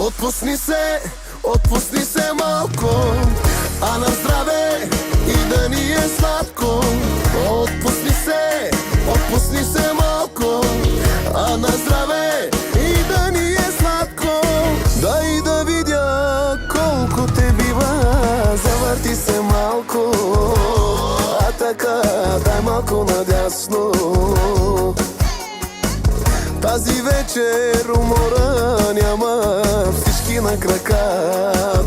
Отпусни се малко, а на здраве и да ни е сладко. Отпусни се малко, а на здраве и да ни е сладко. Дай да видя колко те бива, завърти се малко, а така дай малко надясно. Тази вечер умора няма, всички на крака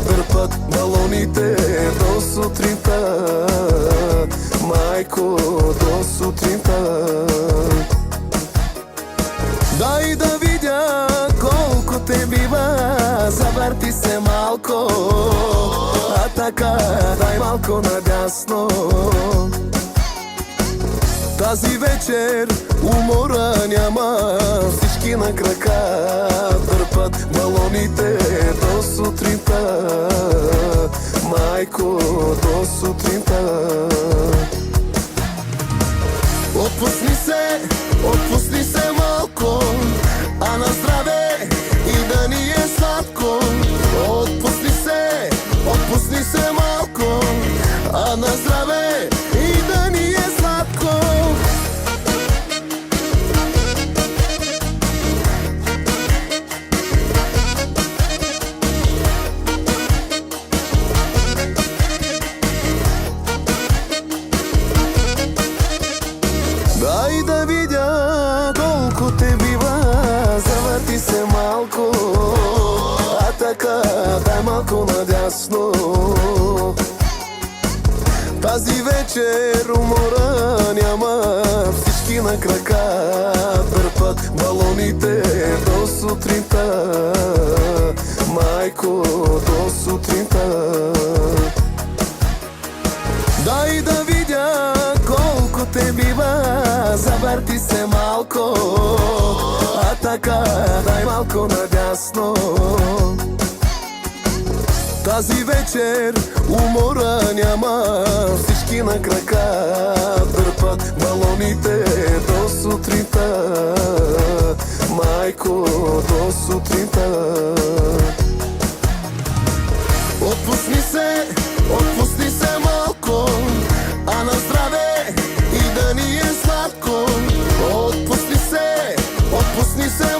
дърпат балоните до сутринта. Майко, до сутринта. Дай да видя колко те бива, завърти се малко, а така дай малко надясно. Тази вечер умора няма, всички на крака дърпат балоните до сутринта. Майко, до сутринта. Отпусни се малко, а на здраве и да ни е сладко. Отпусни се малко, а на здраве и да ни е сладко. Дай да видя колко те бива, завърти се малко, а така дай малко надясно. Тази вечер умора няма, всички на крака дърпат балоните до сутринта. Майко, до сутринта. Дай да видя колко те бива, завърти се малко, а така дай малко надясно. Тази вечер умора няма, всички на крака дърпат балоните до сутринта. Майко, до сутринта. Отпусни се малко, а на здраве и да ни е сладко. Отпусни се